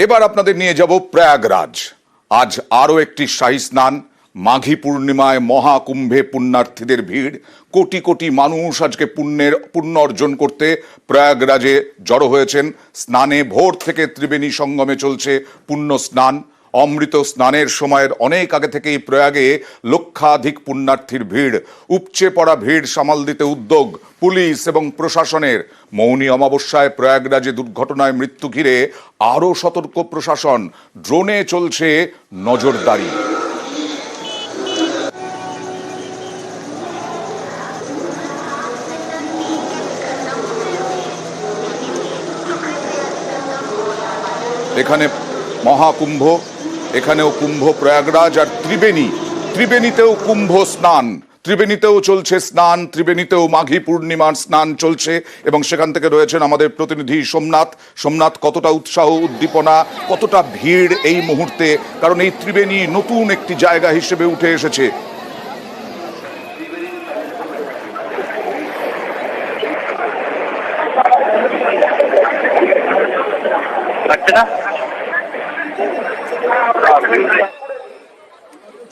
এবার আপনাদের নিয়ে যাব প্রয়াগরাজ। আজ আরও একটি শাহী স্নান। মাঘী পূর্ণিমায় মহাকুম্ভে পুণ্যার্থীদের ভিড়। কোটি কোটি মানুষ আজকে পুণ্য অর্জন করতে প্রয়াগরাজে জড়ো হয়েছেন। স্নানে ভোর থেকে ত্রিবেণী সঙ্গমে চলছে পুণ্য স্নান। অমৃত স্নানের সময়ের অনেক আগে থেকেই প্রয়াগে লক্ষাধিক পুণ্যার্থীর ভিড়। উপচে পড়া ভিড় সামাল দিতে উদ্যোগ পুলিশ এবং প্রশাসনের। মৌনী অমাবস্যায় প্রয়াগরাজে দুর্ঘটনায় মৃত্যু ঘিরে আরও সতর্ক প্রশাসন। ড্রোনে চলছে নজরদারি। এখানে মহাকুম্ভ, এখানেও কুম্ভ প্রয়াগরাজ, আর ত্রিবেণীতেও কুম্ভ স্নান। ত্রিবেণীতেও চলছে স্নান, ত্রিবেণীতেও মাঘী পূর্ণিমার স্নান চলছে এবং সেখান থেকে রয়েছেন আমাদের প্রতিনিধি সোমনাথ। কতটা উৎসাহ, উদ্দীপনা, কতটা ভিড় এই মুহূর্তে, কারণ এই ত্রিবেণী নতুন একটি জায়গা হিসেবে উঠে এসেছে।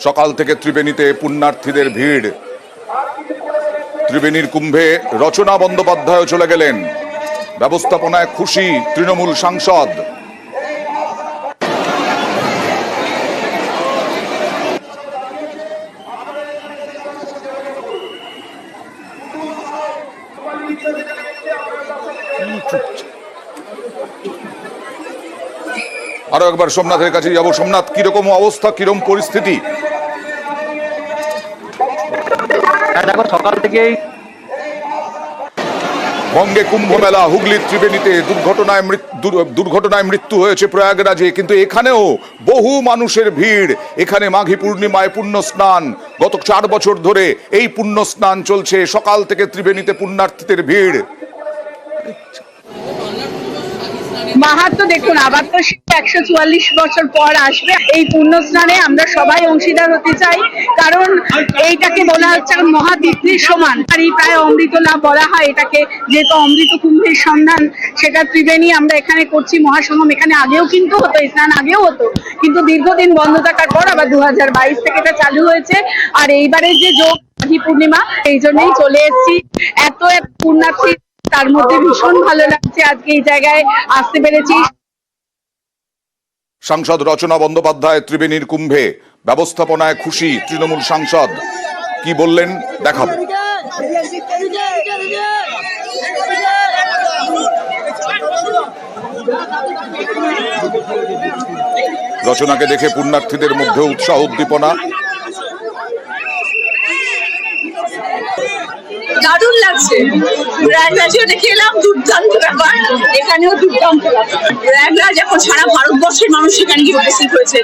সকাল থেকে ত্রিবেণীতে পুণ্যার্থীদের ভিড়। ত্রিবেণীর কুম্ভে রচনা বন্দ্যোপাধ্যায় চলে গেলেন। ব্যবস্থাপনায় খুশি তৃণমূল সাংসদ। আরো একবার সোমনাথের কাছে যাবো। সোমনাথ, কিরকম অবস্থা, কিরকম পরিস্থিতি? দেখো, সকাল থেকেই বঙ্গে কুম্ভ মেলা, হুগলির ত্রিবেণীতে দুর্ঘটনায় মৃত্যু হয়েছে প্রয়াগরাজে, কিন্তু এখানেও বহু মানুষের ভিড়। এখানে মাঘী পূর্ণিমায় পুণ্য স্নান। গত 4 বছর ধরে এই পুণ্য স্নান চলছে। সকাল থেকে ত্রিবেণীতে পুণ্যার্থীদের ভিড়। মাহাত্ম্য দেখুন, আবার তো 144 বছর পর আসবে এই পুণ্য স্নানে। আমরা সবাই অংশীদার হতে চাই, কারণ এইটাকে বলা হচ্ছে মহাতীর্থের সমান। আর এই প্রায় অমৃত না বলা হয় এটাকে, যেহেতু অমৃত কুম্ভের সন্ধান, সেটা ত্রিবেণী আমরা এখানে করছি মহাসঙ্গম। এখানে আগেও কিন্তু হতো, এই স্নান আগেও হতো, কিন্তু দীর্ঘদিন বন্ধ থাকার পর আবার 2022 থেকে এটা চালু হয়েছে। আর এইবারের যে যোগ মাঘী পূর্ণিমা, এই জন্যই চলে এসেছি। এত পুণ্যার্থী, তার মধ্যে ভীষণ ভালো লাগছে আজকে এই জায়গায় আসতে পেরেছি। সাংসদ রচনা বন্দ্যোপাধ্যায় ত্রিবেণীর কুম্ভে ব্যবস্থাপনায় খুশি তৃণমূল সাংসদ। কি বললেন দেখাবো। রচনাকে দেখে পুণ্যার্থীদের মধ্যে উৎসাহ, উদ্দীপনা। দারুণ লাগছে। প্রয়াগরাজে দেখে এলাম, দুর্দান্ত ব্যাপার। এখানেও দুর্দান্ত ব্যাপার। প্রয়াগরাজ এখন সারা ভারতবর্ষের মানুষ সেখানে গিয়ে উপস্থিত হয়েছে,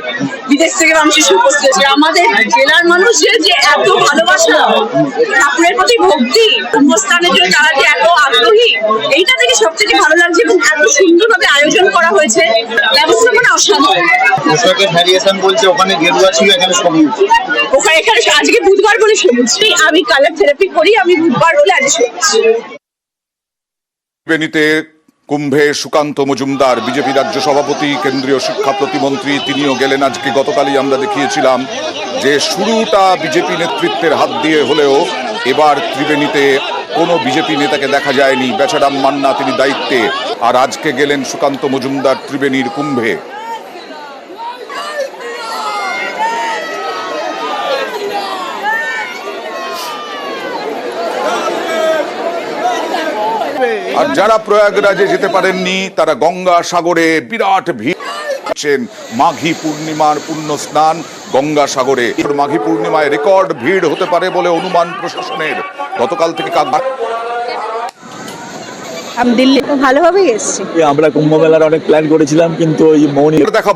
বিদেশ থেকে মানুষ এসে উপস্থিত হয়েছে। আমাদের জেলার মানুষের যে এত ভালোবাসা, ঠাকুরের প্রতি ভক্তি, কুম্ভস্থানের জন্য তারা যে এত আগ্রহী, এইটা থেকে সব থেকে ভালো লাগছে। এবং এত সুন্দরভাবে আয়োজন করা হয়েছে, ব্যবস্থাপনা অসাধারণ। বলছে ওখানে গেরুয়া ছিল, এখানে সবুজ। এখানে আজকে বুধবার বলে সবুজ। আমি কালার থেরাপি করি, আমি বুধবার বলে আজ সবুজ। ত্রিবেণীতে কুম্ভে সুকান্ত মজুমদার, বিজেপি রাজ্য সভাপতি, কেন্দ্রীয় শিক্ষা প্রতিমন্ত্রী, তিনিও গেলেন আজকে। গতকালই আমরা দেখিয়েছিলাম যে শুরুটা বিজেপি নেতৃত্বের হাত দিয়ে হলেও এবার ত্রিবেণীতে কোনো বিজেপি নেতাকে দেখা যায়নি। বেচারাম মান্না তিনি দায়িত্বে, আর আজকে গেলেন সুকান্ত মজুমদার ত্রিবেণীর কুম্ভে। আর যারা প্রয়াগরাজে যেতে পারেননি, তারা গঙ্গা সাগরে বিরাট ভিড়। মাঘী পূর্ণিমার পুণ্য স্নান গঙ্গা সাগরে। মাঘী পূর্ণিমায় রেকর্ড ভিড় হতে পারে বলে অনুমান প্রশাসনের। গতকাল থেকে আমি দিল্লি ভালোভাবেই এসেছি। আমরা কুম্ভ মেলার অনেক প্ল্যান করেছিলাম, কিন্তু ওই মৌনী দেখাবো।